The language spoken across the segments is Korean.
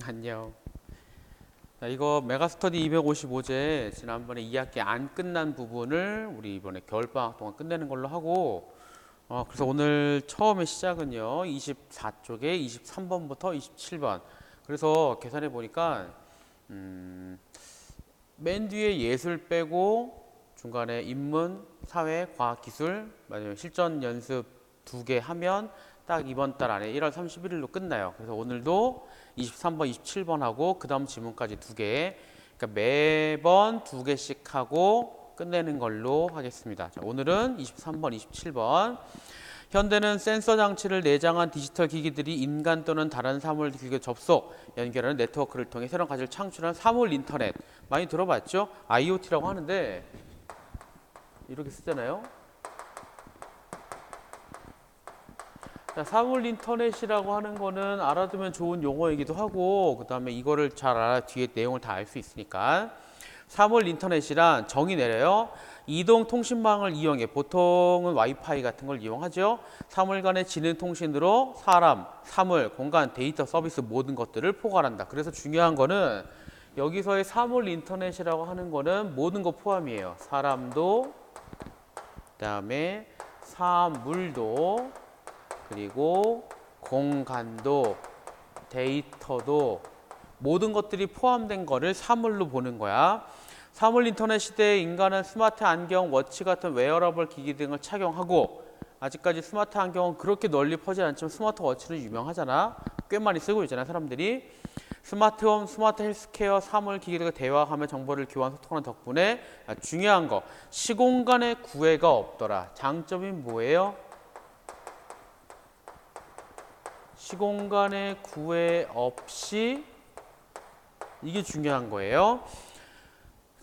안녕. 자, 이거 메가스터디 255제 지난번에 2학기 안 끝난 부분을 우리 이번에 겨울방학 동안 끝내는 걸로 하고 그래서 오늘 처음에 시작은요 24쪽에 23번부터 27번 그래서 계산해 보니까 맨 뒤에 예술 빼고 중간에 인문, 사회, 과학, 기술 실전 연습 2개 하면 딱 이번 달 안에 1월 31일로 끝나요. 그래서 오늘도 23번, 27번 하고 그 다음 지문까지 2개 그러니까 매번 2개씩 하고 끝내는 걸로 하겠습니다. 자, 오늘은 23번, 27번 현대는 센서 장치를 내장한 디지털 기기들이 인간 또는 다른 사물 기기에 접속, 연결하는 네트워크를 통해 새로운 가치를 창출하는 사물 인터넷 많이 들어봤죠? IoT라고 하는데 이렇게 쓰잖아요. 자, 사물 인터넷이라고 하는 거는 알아두면 좋은 용어이기도 하고 그 다음에 이거를 잘 알아 뒤에 내용을 다 알 수 있으니까 사물 인터넷이란 정의 내려요. 이동 통신망을 이용해 보통은 와이파이 같은 걸 이용하죠. 사물 간의 지능 통신으로 사람, 사물, 공간, 데이터, 서비스 모든 것들을 포괄한다. 그래서 중요한 거는 여기서의 사물 인터넷이라고 하는 거는 모든 거 포함이에요. 사람도 그다음에 사물도 그리고 공간도 데이터도 모든 것들이 포함된 거를 사물로 보는 거야. 사물 인터넷 시대에 인간은 스마트 안경, 워치 같은 웨어러블 기기 등을 착용하고 아직까지 스마트 안경은 그렇게 널리 퍼지지 않지만 스마트 워치는 유명하잖아. 꽤 많이 쓰고 있잖아 사람들이. 스마트홈, 스마트 헬스케어, 사물 기기들과 대화하며 정보를 교환 소통하는 덕분에 중요한 거 시공간의 구애가 없더라. 장점이 뭐예요? 시공간의 구애 없이 이게 중요한 거예요.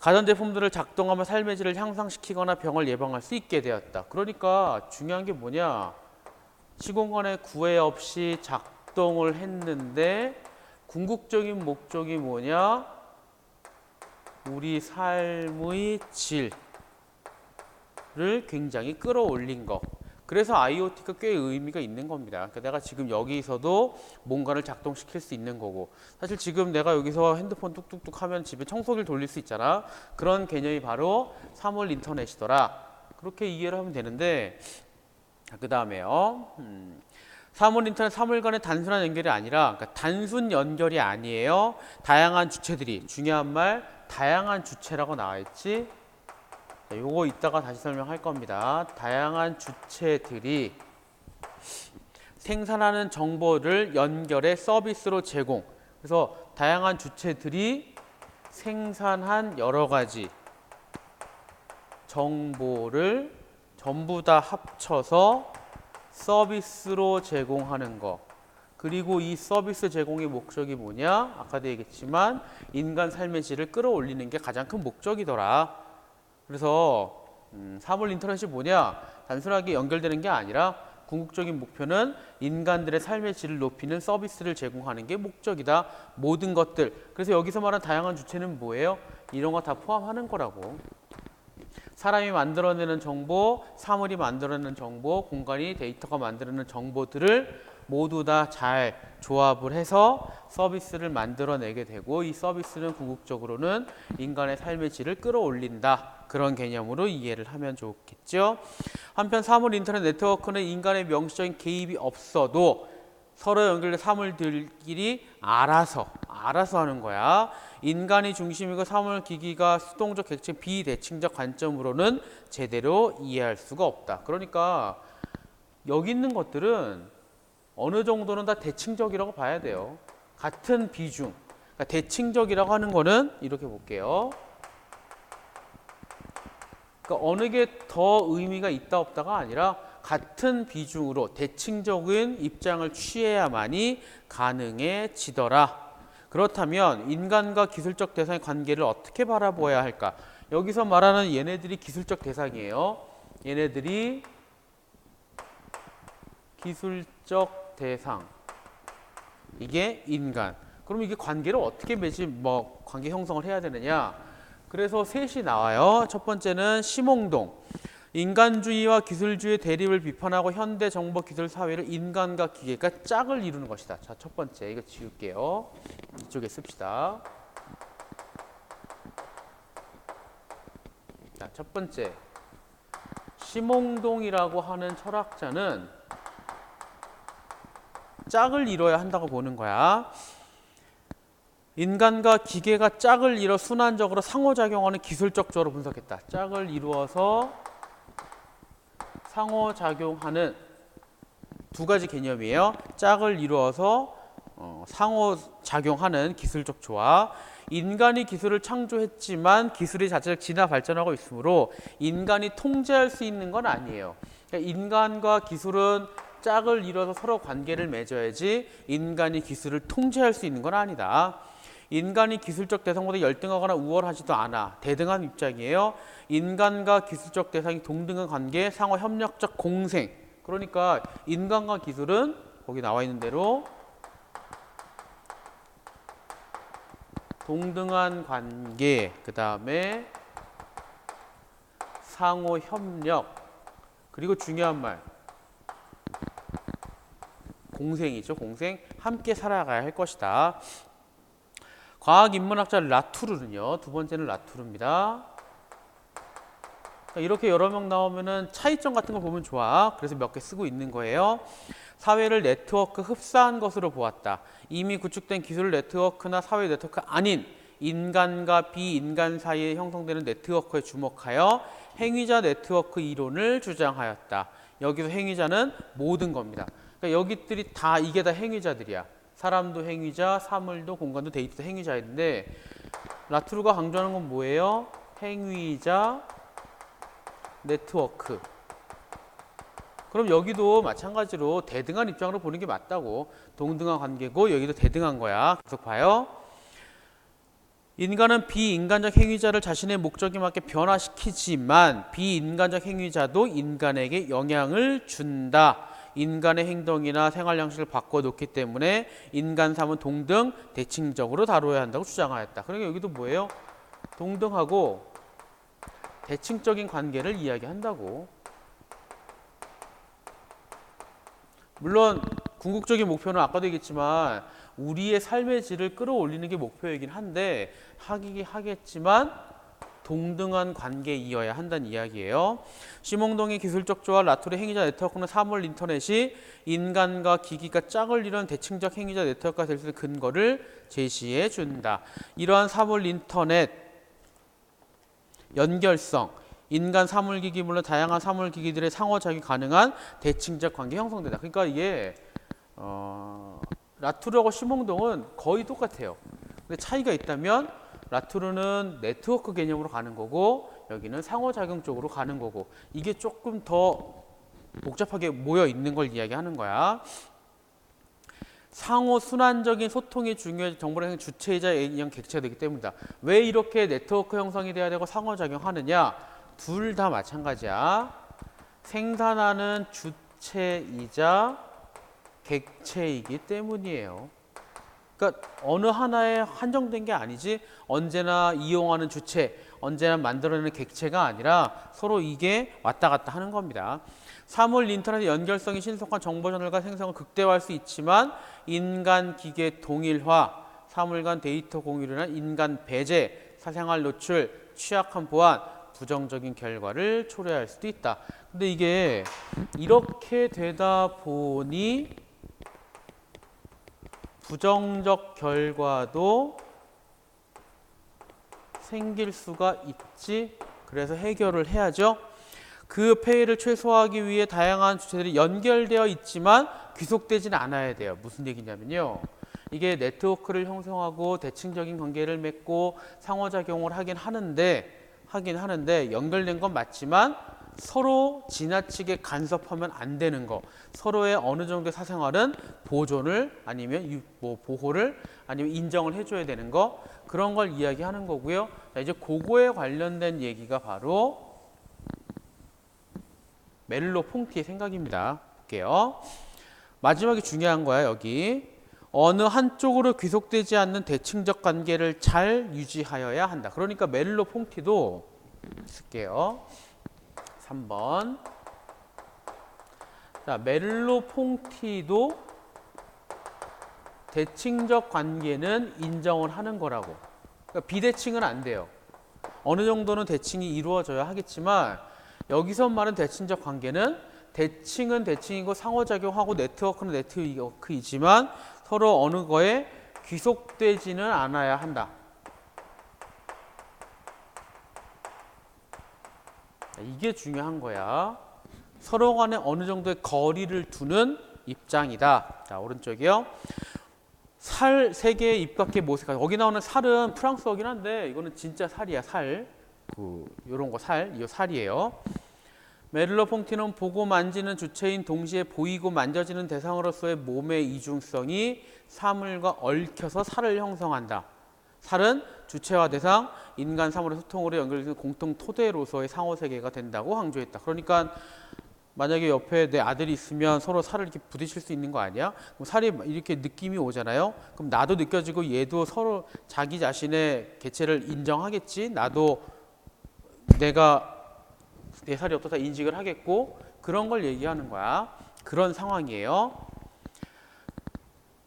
가전제품들을 작동하며 삶의 질을 향상시키거나 병을 예방할 수 있게 되었다. 그러니까 중요한 게 뭐냐? 시공간의 구애 없이 작동을 했는데 궁극적인 목적이 뭐냐? 우리 삶의 질을 굉장히 끌어올린 거. 그래서 IoT가 꽤 의미가 있는 겁니다. 그러니까 내가 지금 여기서도 뭔가를 작동시킬 수 있는 거고 사실 지금 내가 여기서 핸드폰 뚝뚝뚝 하면 집에 청소기를 돌릴 수 있잖아. 그런 개념이 바로 사물 인터넷이더라. 그렇게 이해를 하면 되는데 그 다음에요. 사물 인터넷 사물 간의 단순한 연결이 아니라 그러니까 단순 연결이 아니에요. 다양한 주체들이 중요한 말 다양한 주체라고 나와 있지. 요거 이따가 다시 설명할 겁니다. 다양한 주체들이 생산하는 정보를 연결해 서비스로 제공. 그래서 다양한 주체들이 생산한 여러 가지 정보를 전부 다 합쳐서 서비스로 제공하는 거. 그리고 이 서비스 제공의 목적이 뭐냐? 아까도 얘기했지만 인간 삶의 질을 끌어올리는 게 가장 큰 목적이더라. 그래서 사물 인터넷이 뭐냐? 단순하게 연결되는 게 아니라 궁극적인 목표는 인간들의 삶의 질을 높이는 서비스를 제공하는 게 목적이다. 모든 것들. 그래서 여기서 말한 다양한 주체는 뭐예요? 이런 거 다 포함하는 거라고. 사람이 만들어내는 정보, 사물이 만들어내는 정보, 공간이 데이터가 만들어내는 정보들을 모두 다 잘 조합을 해서 서비스를 만들어내게 되고 이 서비스는 궁극적으로는 인간의 삶의 질을 끌어올린다. 그런 개념으로 이해를 하면 좋겠죠. 한편 사물 인터넷 네트워크는 인간의 명시적인 개입이 없어도 서로 연결된 사물들끼리 알아서 하는 거야. 인간이 중심이고 사물 기기가 수동적, 객체, 비대칭적 관점으로는 제대로 이해할 수가 없다. 그러니까 여기 있는 것들은 어느 정도는 다 대칭적이라고 봐야 돼요. 같은 비중. 그러니까 대칭적이라고 하는 거는 이렇게 볼게요. 그러니까 어느 게 더 의미가 있다 없다가 아니라 같은 비중으로 대칭적인 입장을 취해야만이 가능해지더라. 그렇다면 인간과 기술적 대상의 관계를 어떻게 바라보아야 할까? 여기서 말하는 얘네들이 기술적 대상이에요. 얘네들이 기술적 대상. 이게 인간. 그럼 이게 관계를 어떻게 관계 형성을 해야 되느냐? 그래서 셋이 나와요. 첫 번째는 심홍동. 인간주의와 기술주의 대립을 비판하고 현대 정보 기술 사회를 인간과 기계가 짝을 이루는 것이다. 자, 첫 번째 이거 지울게요. 이쪽에 씁시다. 자, 첫 번째 심홍동이라고 하는 철학자는 짝을 이뤄야 한다고 보는 거야. 인간과 기계가 짝을 이뤄 순환적으로 상호작용하는 기술적 조화로 분석했다. 짝을 이루어서 상호작용하는 두 가지 개념이에요. 짝을 이루어서 상호작용하는 기술적 조화. 인간이 기술을 창조했지만 기술이 자체적 진화 발전하고 있으므로 인간이 통제할 수 있는 건 아니에요. 그러니까 인간과 기술은 짝을 이뤄서 서로 관계를 맺어야지 인간이 기술을 통제할 수 있는 건 아니다. 인간이 기술적 대상보다 열등하거나 우월하지도 않아. 대등한 입장이에요. 인간과 기술적 대상이 동등한 관계, 상호 협력적 공생. 그러니까 인간과 기술은 거기 나와 있는 대로 동등한 관계, 그 다음에 상호 협력, 그리고 중요한 말 공생이죠. 공생. 함께 살아가야 할 것이다. 과학인문학자 라투르는요. 두 번째는 라투르입니다. 이렇게 여러 명 나오면은 차이점 같은 거 보면 좋아. 그래서 몇 개 쓰고 있는 거예요. 사회를 네트워크 흡사한 것으로 보았다. 이미 구축된 기술 네트워크나 사회 네트워크 아닌 인간과 비인간 사이에 형성되는 네트워크에 주목하여 행위자 네트워크 이론을 주장하였다. 여기서 행위자는 모든 겁니다. 그러니까 여기들이 다 이게 다 행위자들이야. 사람도 행위자, 사물도 공간도 데이터도 행위자인데 라투르가 강조하는 건 뭐예요? 행위자 네트워크. 그럼 여기도 마찬가지로 대등한 입장으로 보는 게 맞다고. 동등한 관계고 여기도 대등한 거야. 계속 봐요. 인간은 비인간적 행위자를 자신의 목적에 맞게 변화시키지만 비인간적 행위자도 인간에게 영향을 준다. 인간의 행동이나 생활 양식을 바꿔놓기 때문에 인간 삶은 동등, 대칭적으로 다뤄야 한다고 주장하였다. 그러니까 여기도 뭐예요? 동등하고 대칭적인 관계를 이야기한다고. 물론 궁극적인 목표는 아까도 얘기했지만 우리의 삶의 질을 끌어올리는 게 목표이긴 한데 하겠지만 동등한 관계이어야 한다는 이야기예요. 심홍동의 기술적 조화, 라투르의 행위자 네트워크는 사물 인터넷이 인간과 기기가 짝을 이루는 대칭적 행위자 네트워크가 될 수 있는 근거를 제시해 준다. 이러한 사물 인터넷 연결성, 인간 사물기기 물론 다양한 사물기기들의 상호작용이 가능한 대칭적 관계 형성된다. 그러니까 이게 라투르하고 심홍동은 거의 똑같아요. 근데 차이가 있다면 라투르는 네트워크 개념으로 가는 거고 여기는 상호작용 쪽으로 가는 거고 이게 조금 더 복잡하게 모여 있는 걸 이야기하는 거야. 상호 순환적인 소통이 중요해 정보를 주체이자 인형 객체가 되기 때문이다. 왜 이렇게 네트워크 형성이 돼야 되고 상호작용하느냐? 둘 다 마찬가지야. 생산하는 주체이자 객체이기 때문이에요. 그러니까 어느 하나에 한정된 게 아니지 언제나 이용하는 주체, 언제나 만들어내는 객체가 아니라 서로 이게 왔다 갔다 하는 겁니다. 사물 인터넷의 연결성이 신속한 정보 전달과 생성을 극대화할 수 있지만 인간 기계 동일화, 사물 간 데이터 공유로 인한 인간 배제, 사생활 노출, 취약한 보안, 부정적인 결과를 초래할 수도 있다. 근데 이게 이렇게 되다 보니 부정적 결과도 생길 수가 있지. 그래서 해결을 해야죠. 그 폐해를 최소화하기 위해 다양한 주체들이 연결되어 있지만 귀속되지는 않아야 돼요. 무슨 얘기냐면요. 이게 네트워크를 형성하고 대칭적인 관계를 맺고 상호작용을 하긴 하는데 연결된 건 맞지만 서로 지나치게 간섭하면 안 되는 거. 서로의 어느 정도의 사생활은 보존을 아니면 보호를 아니면 인정을 해줘야 되는 거. 그런 걸 이야기하는 거고요. 자, 이제 그거에 관련된 얘기가 바로 멜로 퐁티의 생각입니다. 볼게요. 마지막에 중요한 거야. 여기 어느 한쪽으로 귀속되지 않는 대칭적 관계를 잘 유지하여야 한다. 그러니까 멜로 퐁티도 쓸게요. 3번. 자, 멜로퐁티도 대칭적 관계는 인정을 하는 거라고. 그러니까 비대칭은 안 돼요. 어느 정도는 대칭이 이루어져야 하겠지만 여기서 말하는 대칭적 관계는 대칭은 대칭이고 상호작용하고 네트워크는 네트워크이지만 서로 어느 거에 귀속되지는 않아야 한다. 이게 중요한 거야. 서로 간에 어느 정도의 거리를 두는 입장이다. 자, 오른쪽이요. 살 세 개의 입각계 모색하기. 여기 나오는 살은 프랑스어긴 한데 이거는 진짜 살이야. 살. 요런 거 살. 이거 살이에요. 메를로퐁티는 보고 만지는 주체인 동시에 보이고 만져지는 대상으로서의 몸의 이중성이 사물과 얽혀서 살을 형성한다. 살은 주체와 대상, 인간 사물의 소통으로 연결되는 공통 토대로서의 상호세계가 된다고 강조했다. 그러니까 만약에 옆에 내 아들이 있으면 서로 살을 이렇게 부딪힐 수 있는 거 아니야? 그럼 살이 이렇게 느낌이 오잖아요. 그럼 나도 느껴지고 얘도 서로 자기 자신의 개체를 인정하겠지. 나도 내 살이 어떻다 인식을 하겠고, 그런 걸 얘기하는 거야. 그런 상황이에요.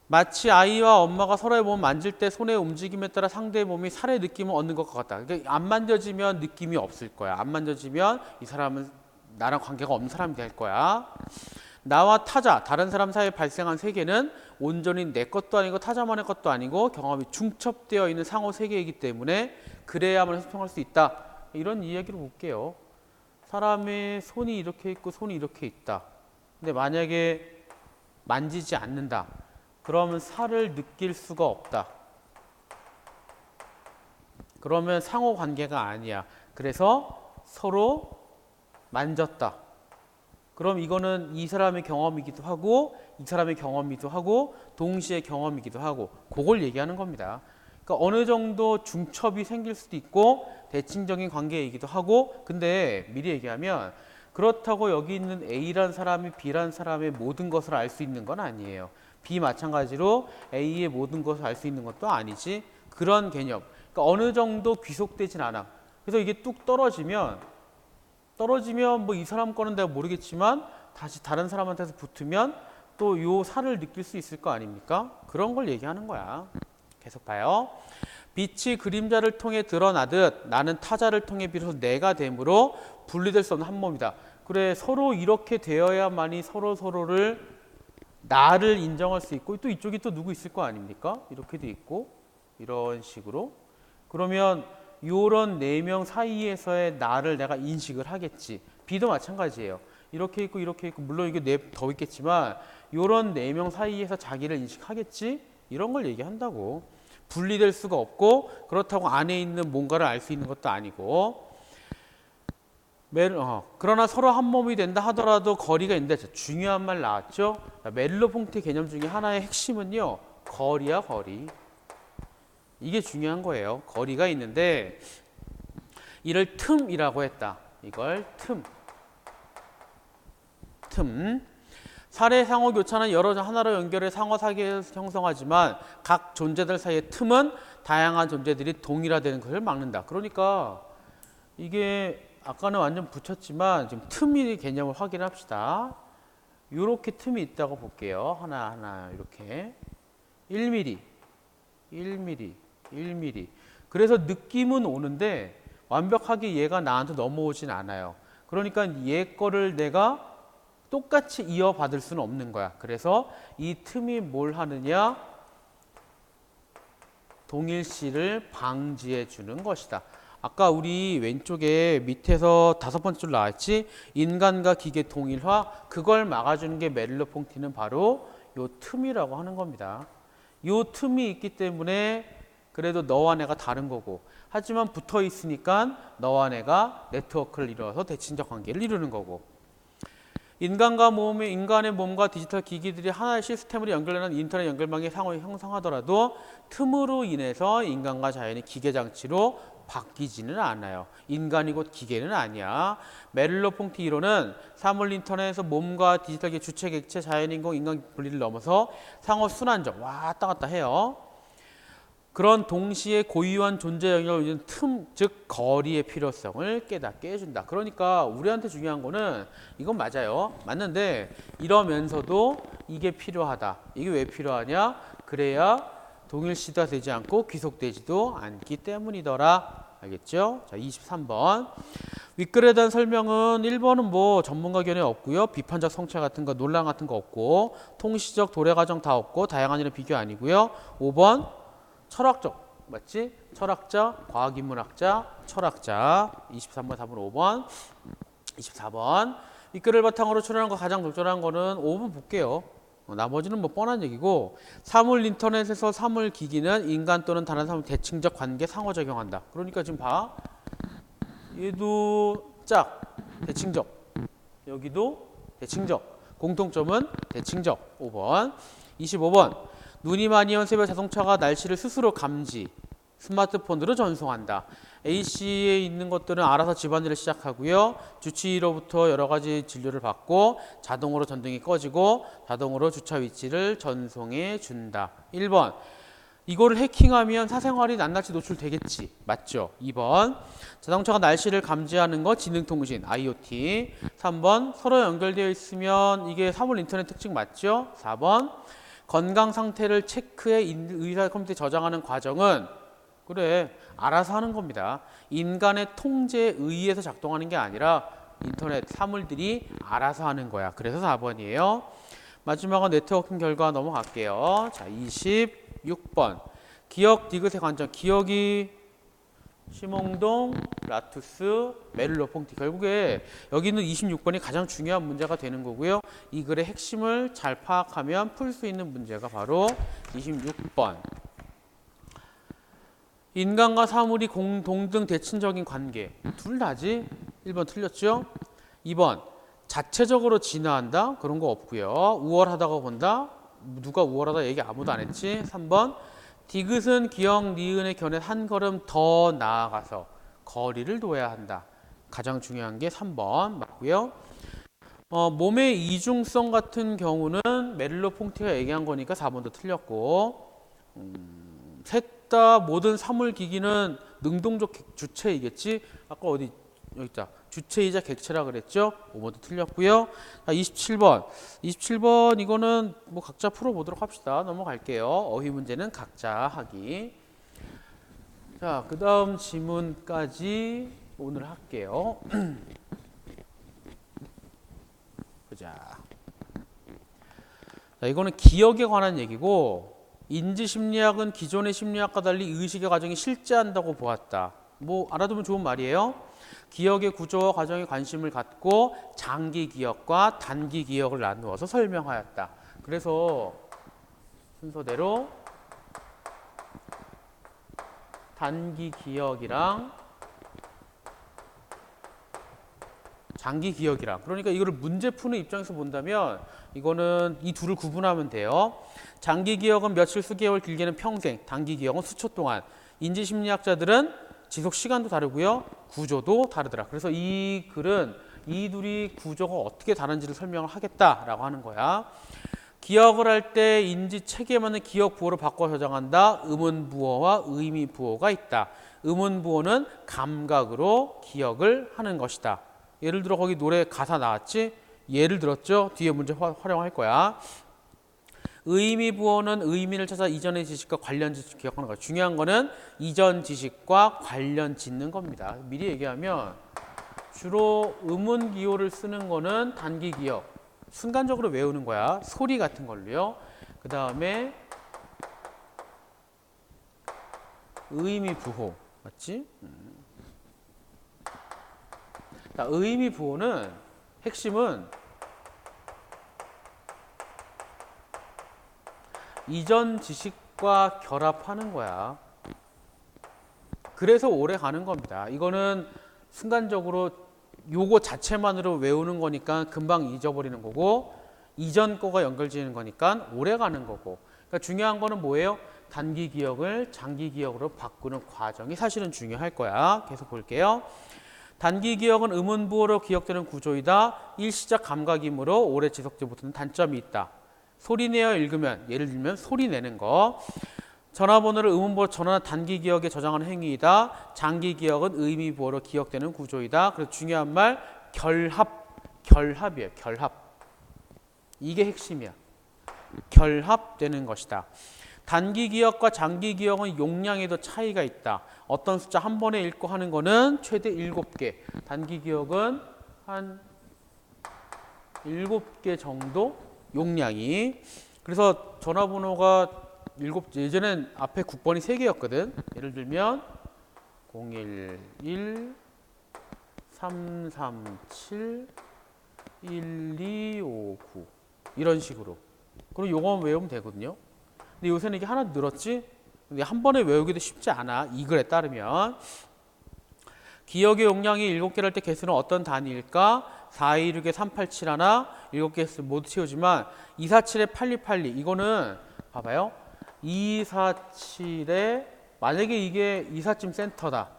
마치 아이와 엄마가 서로의 몸을 만질 때 손의 움직임에 따라 상대의 몸이 살의 느낌을 얻는 것 같다. 그러니까 안 만져지면 느낌이 없을 거야. 안 만져지면 이 사람은 나랑 관계가 없는 사람이 될 거야. 나와 타자, 다른 사람 사이에 발생한 세계는 온전히 내 것도 아니고 타자만의 것도 아니고 경험이 중첩되어 있는 상호 세계이기 때문에 그래야만 소통할 수 있다. 이런 이야기를 볼게요. 사람의 손이 이렇게 있고 손이 이렇게 있다. 근데 만약에 만지지 않는다. 그러면 살을 느낄 수가 없다. 그러면 상호 관계가 아니야. 그래서 서로 만졌다. 그럼 이거는 이 사람의 경험이기도 하고 이 사람의 경험이기도 하고 동시에 경험이기도 하고 그걸 얘기하는 겁니다. 그러니까 어느 정도 중첩이 생길 수도 있고 대칭적인 관계이기도 하고, 근데 미리 얘기하면 그렇다고 여기 있는 A라는 사람이 B라는 사람의 모든 것을 알 수 있는 건 아니에요. B 마찬가지로 A의 모든 것을 알 수 있는 것도 아니지. 그런 개념. 그러니까 어느 정도 귀속되진 않아. 그래서 이게 뚝 떨어지면 뭐 이 사람 거는 내가 모르겠지만 다시 다른 사람한테서 붙으면 또 요 살을 느낄 수 있을 거 아닙니까? 그런 걸 얘기하는 거야. 계속 봐요. 빛이 그림자를 통해 드러나듯 나는 타자를 통해 비로소 내가 됨으로 분리될 수 없는 한 몸이다. 그래, 서로 이렇게 되어야만이 서로를 나를 인정할 수 있고, 또 이쪽이 또 누구 있을 거 아닙니까? 이렇게 돼 있고 이런 식으로. 그러면 요런 4명 사이에서의 나를 내가 인식을 하겠지. B도 마찬가지예요. 이렇게 있고 이렇게 있고, 물론 이게 더 있겠지만 요런 4명 사이에서 자기를 인식하겠지. 이런 걸 얘기한다고. 분리될 수가 없고 그렇다고 안에 있는 뭔가를 알 수 있는 것도 아니고. 그러나 서로 한 몸이 된다 하더라도 거리가 있는데, 중요한 말 나왔죠. 멜로퐁티 개념 중에 하나의 핵심은요, 거리야, 거리. 이게 중요한 거예요. 거리가 있는데 이를 틈이라고 했다. 이걸 틈. 살의 상호 교차는 여러 하나로 연결해 상호 사계를 형성하지만 각 존재들 사이의 틈은 다양한 존재들이 동일화되는 것을 막는다. 그러니까 이게 아까는 완전 붙였지만 지금 틈이 개념을 확인합시다. 이렇게 틈이 있다고 볼게요. 하나 이렇게 1mm, 1mm, 1mm. 그래서 느낌은 오는데 완벽하게 얘가 나한테 넘어오진 않아요. 그러니까 얘 거를 내가 똑같이 이어받을 수는 없는 거야. 그래서 이 틈이 뭘 하느냐? 동일시를 방지해 주는 것이다. 아까 우리 왼쪽에 밑에서 5번째 줄 나왔지? 인간과 기계 동일화. 그걸 막아주는 게 멜로퐁티는 바로 요 틈이라고 하는 겁니다. 요 틈이 있기 때문에 그래도 너와 내가 다른 거고, 하지만 붙어 있으니까 너와 내가 네트워크를 이루어서 대칭적 관계를 이루는 거고, 인간의 몸과 디지털 기기들이 하나의 시스템으로 연결되는 인터넷 연결망의 상호를 형성하더라도 틈으로 인해서 인간과 자연이 기계 장치로 바뀌지는 않아요. 인간이 곧 기계는 아니야. 멜로퐁티 이론은 사물 인터넷에서 몸과 디지털 기기 주체, 객체, 자연인공, 인간 분리를 넘어서 상호 순환적 왔다 갔다 해요. 그런 동시에 고유한 존재 영역을 이루는 틈, 즉 거리의 필요성을 깨닫게 해준다. 그러니까 우리한테 중요한 거는 이건 맞아요. 맞는데 이러면서도 이게 필요하다. 이게 왜 필요하냐? 그래야 동일시가 되지 않고 귀속되지도 않기 때문이더라. 알겠죠? 자, 23번. 윗글에 대한 설명은 1번은 뭐 전문가 견해 없고요. 비판적 성찰 같은 거, 논란 같은 거 없고, 통시적 도래 과정 다 없고, 다양한 일은 비교 아니고요. 5번 철학적, 맞지? 철학자, 과학인문학자, 철학자. 23번, 4번, 5번. 24번. 윗글을 바탕으로 추론한 거 가장 적절한 거는 5번 볼게요. 나머지는 뭐 뻔한 얘기고, 사물 인터넷에서 사물 기기는 인간 또는 다른 사물 대칭적 관계 상호작용한다. 그러니까 지금 봐. 얘도 짝, 대칭적. 여기도 대칭적. 공통점은 대칭적. 5번. 25번. 눈이 많이 온 새벽 자동차가 날씨를 스스로 감지, 스마트폰으로 전송한다. A씨에 있는 것들은 알아서 집안일을 시작하고요. 주치의로부터 여러 가지 진료를 받고 자동으로 전등이 꺼지고 자동으로 주차 위치를 전송해 준다. 1번. 이거를 해킹하면 사생활이 낱낱이 노출되겠지. 맞죠? 2번. 자동차가 날씨를 감지하는 거 지능통신, IoT. 3번. 서로 연결되어 있으면 이게 사물 인터넷 특징 맞죠? 4번. 건강 상태를 체크해 의사 컴퓨터에 저장하는 과정은 그래 알아서 하는 겁니다. 인간의 통제에 의해서 작동하는 게 아니라 인터넷 사물들이 알아서 하는 거야. 그래서 4번이에요. 마지막은 네트워킹 결과 넘어갈게요. 자, 26번. 기억 디귿의 관점. 기억이 심홍동, 라투스, 메를로퐁티. 결국에 여기는 26번이 가장 중요한 문제가 되는 거고요. 이 글의 핵심을 잘 파악하면 풀 수 있는 문제가 바로 26번. 인간과 사물이 동등 대칭적인 관계. 둘 다지? 1번 틀렸죠? 2번. 자체적으로 진화한다? 그런 거 없고요. 우월하다고 본다? 누가 우월하다 얘기 아무도 안 했지? 3번. 디귿은 기억, 니은의 견해 한 걸음 더 나아가서 거리를 둬야 한다. 가장 중요한 게 3번 맞고요. 몸의 이중성 같은 경우는 메를로퐁티가 얘기한 거니까 4번도 틀렸고, 셋 다 모든 사물 기기는 능동적 주체이겠지. 아까 어디 여기 있다. 주체이자 객체라 그랬죠. 5번도 틀렸고요. 자, 27번. 27번 이거는 뭐 각자 풀어보도록 합시다. 넘어갈게요. 어휘 문제는 각자 하기. 자, 그 다음 지문까지 오늘 할게요. 보자. 자, 이거는 기억에 관한 얘기고, 인지심리학은 기존의 심리학과 달리 의식의 과정이 실제한다고 보았다. 뭐 알아두면 좋은 말이에요. 기억의 구조와 과정에 관심을 갖고 장기 기억과 단기 기억을 나누어서 설명하였다. 그래서 순서대로 단기 기억이랑 장기 기억이랑, 그러니까 이거를 문제 푸는 입장에서 본다면 이거는 이 둘을 구분하면 돼요. 장기 기억은 며칠, 수개월, 길게는 평생, 단기 기억은 수초 동안. 인지심리학자들은 지속 시간도 다르고요. 구조도 다르더라. 그래서 이 글은 이 둘이 구조가 어떻게 다른지를 설명을 하겠다라고 하는 거야. 기억을 할 때 인지 체계에 맞는 기억 부호로 바꿔 저장한다. 의문 부호와 의미 부호가 있다. 의문 부호는 감각으로 기억을 하는 것이다. 예를 들어 거기 노래 가사 나왔지? 예를 들었죠? 뒤에 문제 활용할 거야. 의미 부호는 의미를 찾아 이전의 지식과 관련 지식 기억하는 거야. 중요한 거는 이전 지식과 관련 짓는 겁니다. 미리 얘기하면 주로 의문 기호를 쓰는 거는 단기 기억. 순간적으로 외우는 거야. 소리 같은 걸로요. 그 다음에 의미 부호. 맞지? 자, 의미 부호는 핵심은 이전 지식과 결합하는 거야. 그래서 오래 가는 겁니다. 이거는 순간적으로 요거 자체만으로 외우는 거니까 금방 잊어버리는 거고, 이전 거가 연결되는 거니까 오래 가는 거고. 그러니까 중요한 거는 뭐예요? 단기 기억을 장기 기억으로 바꾸는 과정이 사실은 중요할 거야. 계속 볼게요. 단기 기억은 의문부호로 기억되는 구조이다. 일시적 감각이므로 오래 지속되지 못하는 단점이 있다. 소리 내어 읽으면, 예를 들면 소리 내는 거. 전화번호를 의문부호 전화나 단기 기억에 저장하는 행위이다. 장기 기억은 의미부호로 기억되는 구조이다. 그래서 중요한 말 결합이에요. 결합. 이게 핵심이야. 결합되는 것이다. 단기 기억과 장기 기억은 용량에도 차이가 있다. 어떤 숫자 한 번에 읽고 하는 거는 최대 7개. 단기 기억은 한 7개 정도 용량이. 그래서 전화번호가 예전엔 앞에 국번이 3개였거든. 예를 들면 011 337 1259 이런 식으로. 그럼 요거만 외우면 되거든요. 근데 요새는 이게 하나 늘었지? 근데 한 번에 외우기도 쉽지 않아. 이 글에 따르면. 기억의 용량이 7개를 할 때 개수는 어떤 단위일까? 426에 387 하나, 7개 모두 채우지만 247에 8282 이거는 봐봐요. 247에 만약에 이게 이삿짐 센터다.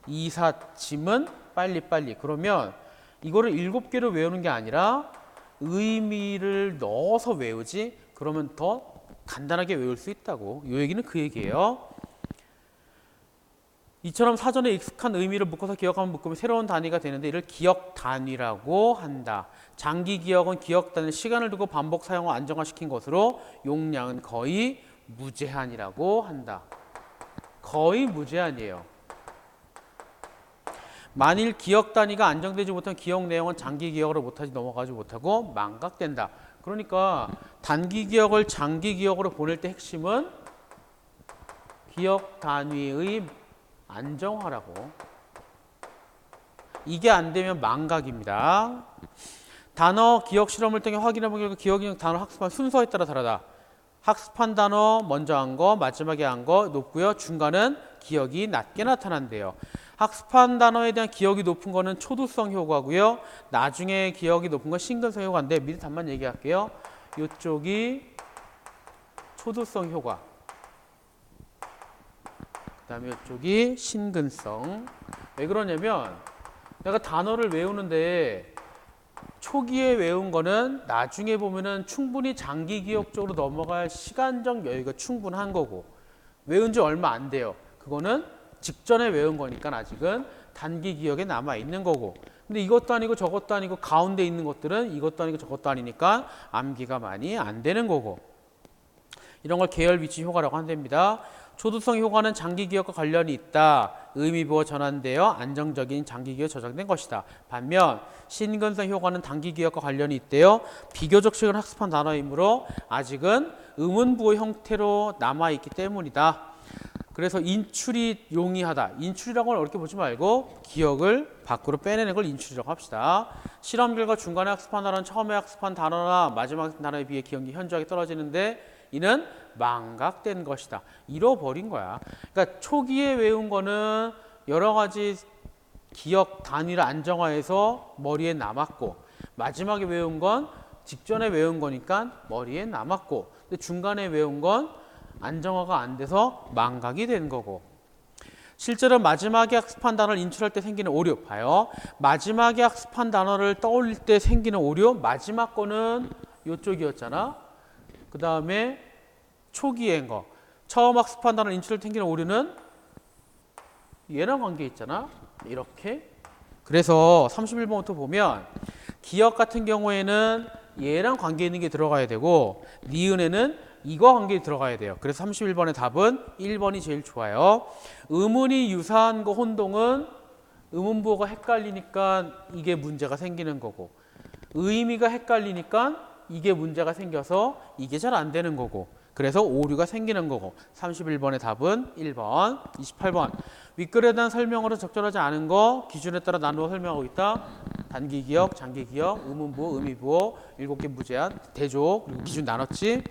이삿짐은 빨리빨리. 그러면 이거를 7개로 외우는 게 아니라 의미를 넣어서 외우지. 그러면 더 간단하게 외울 수 있다고. 이 얘기는 그 얘기예요. 이처럼 사전에 익숙한 의미를 묶어서 기억하면 묶으면 새로운 단위가 되는데 이를 기억 단위라고 한다. 장기 기억은 기억 단위 시간을 두고 반복 사용을 안정화시킨 것으로 용량은 거의 무제한이라고 한다. 거의 무제한이에요. 만일 기억 단위가 안정되지 못한 기억 내용은 장기 기억으로 못하지 넘어가지 못하고 망각된다. 그러니까 단기 기억을 장기 기억으로 보낼 때 핵심은 기억 단위의 안정화라고. 이게 안 되면 망각입니다. 단어 기억 실험을 통해 확인해본 결과 기억력 단어 학습한 순서에 따라 다르다. 학습한 단어 먼저 한 거, 마지막에 한 거 높고요. 중간은 기억이 낮게 나타난대요. 학습한 단어에 대한 기억이 높은 거는 초두성 효과고요. 나중에 기억이 높은 건 신근성 효과인데 미리 답만 얘기할게요. 이쪽이 초두성 효과. 그 다음에 이쪽이 신근성. 왜 그러냐면 내가 단어를 외우는데 초기에 외운 거는 나중에 보면은 충분히 장기 기억 쪽으로 넘어갈 시간적 여유가 충분한 거고 외운 지 얼마 안 돼요. 그거는 직전에 외운 거니까 아직은 단기 기억에 남아 있는 거고. 근데 이것도 아니고 저것도 아니고 가운데 있는 것들은 이것도 아니고 저것도 아니니까 암기가 많이 안 되는 거고. 이런 걸 계열 위치 효과라고 한답니다. 초두성 효과는 장기 기억과 관련이 있다. 의미부호 전환되어 안정적인 장기 기억에 저장된 것이다. 반면 신근성 효과는 단기 기억과 관련이 있대요. 비교적 최근 학습한 단어이므로 아직은 의문부호 형태로 남아있기 때문이다. 그래서 인출이 용이하다. 인출이라고는 어렵게 보지 말고 기억을 밖으로 빼내는 걸 인출이라고 합시다. 실험 결과 중간에 학습한 단어는 처음에 학습한 단어나 마지막 학습한 단어에 비해 기억이 현저하게 떨어지는데 이는 망각된 것이다. 잃어버린 거야. 그러니까 초기에 외운 거는 여러 가지 기억 단위를 안정화해서 머리에 남았고 마지막에 외운 건 직전에 외운 거니까 머리에 남았고 근데 중간에 외운 건 안정화가 안 돼서 망각이 된 거고. 실제로 마지막에 학습한 단어를 인출할 때 생기는 오류 봐요. 마지막에 학습한 단어를 떠올릴 때 생기는 오류 마지막 거는 이쪽이었잖아. 그 다음에 초기인 거. 처음 학습한 단어를 인출할 때 생기는 오류는 얘랑 관계 있잖아. 이렇게. 그래서 31번부터 보면 기억 같은 경우에는 얘랑 관계 있는 게 들어가야 되고 니은에는 이거 관계 들어가야 돼요. 그래서 31번의 답은 1번이 제일 좋아요. 의문이 유사한 거 혼동은 의문부호가 헷갈리니까 이게 문제가 생기는 거고 의미가 헷갈리니까 이게 문제가 생겨서 이게 잘 안 되는 거고 그래서 오류가 생기는 거고 31번의 답은 1번. 28번 윗글에 대한 설명으로 적절하지 않은 거 기준에 따라 나누어 설명하고 있다. 단기 기억, 장기 기억, 의문부호, 의미부호 7개 무제한, 대조, 그리고 기준 나눴지.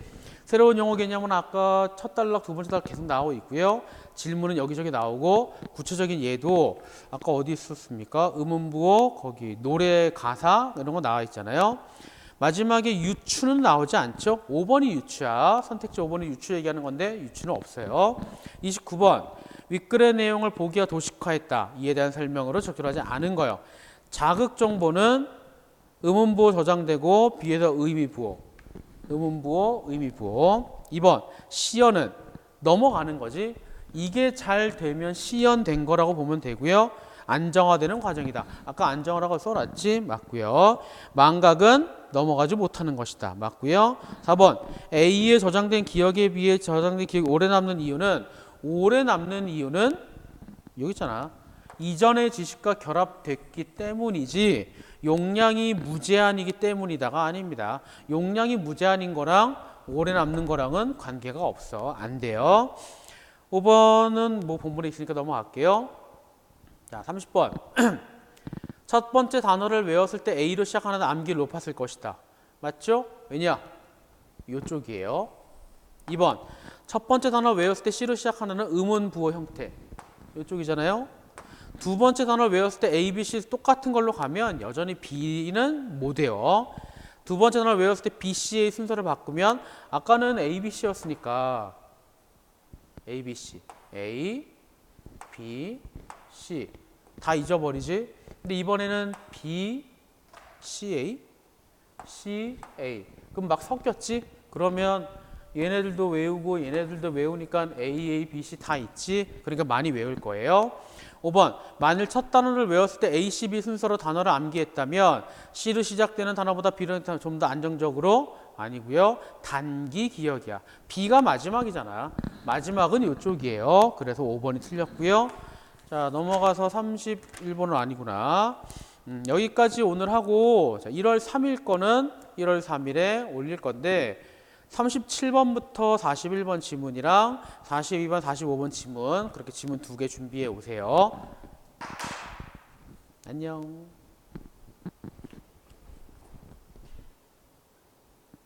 새로운 용어 개념은 아까 첫 단락, 두 번째 단락 계속 나오고 있고요. 질문은 여기저기 나오고 구체적인 예도 아까 어디 있었습니까? 의문부호, 거기 노래 가사 이런 거 나와 있잖아요. 마지막에 유추는 나오지 않죠? 5번이 유추야. 선택지 5번이 유추 얘기하는 건데 유추는 없어요. 29번 윗글의 내용을 보기와 도식화했다. 이에 대한 설명으로 적절하지 않은 거예요. 자극 정보는 의문부호 저장되고 B에서 의미부호. 의문부호, 의미부호. 2번 시어는 넘어가는 거지. 이게 잘 되면 시연된 거라고 보면 되고요. 안정화되는 과정이다. 아까 안정화라고 써놨지? 맞고요. 망각은 넘어가지 못하는 것이다. 맞고요. 4번 A에 저장된 기억에 비해 저장된 기억이 오래 남는 이유는 여기 있잖아. 이전의 지식과 결합됐기 때문이지 용량이 무제한이기 때문이다가 아닙니다. 용량이 무제한인 거랑 오래 남는 거랑은 관계가 없어. 안 돼요. 5번은 뭐 본문에 있으니까 넘어갈게요. 자, 30번. 첫 번째 단어를 외웠을 때 A로 시작하는 암기를 높았을 것이다. 맞죠? 왜냐? 이쪽이에요. 2번. 첫 번째 단어를 외웠을 때 C로 시작하는 의문 부호 형태. 이쪽이잖아요. 두 번째 단어를 외웠을 때 A, B, C 똑같은 걸로 가면 여전히 B는 못 해요. 두 번째 단어를 외웠을 때 B, C의 순서를 바꾸면 아까는 A, B, C였으니까 A, B, C, A, B, C 다 잊어버리지. 근데 이번에는 B, C, A, C, A 그럼 막 섞였지? 그러면 얘네들도 외우고 얘네들도 외우니까 A, A, B, C 다 있지? 그러니까 많이 외울 거예요. 5번 만일 첫 단어를 외웠을 때 A, C, B 순서로 단어를 암기했다면 C로 시작되는 단어보다 B는 좀 더 안정적으로 아니고요. 단기 기억이야. B가 마지막이잖아. 마지막은 이쪽이에요. 그래서 5번이 틀렸고요. 자 넘어가서 31번은 아니구나. 여기까지 오늘 하고 자, 1월 3일 거는 1월 3일에 올릴 건데 37번부터 41번 지문이랑 42번, 45번 지문 그렇게 지문 2개 준비해 오세요. 안녕.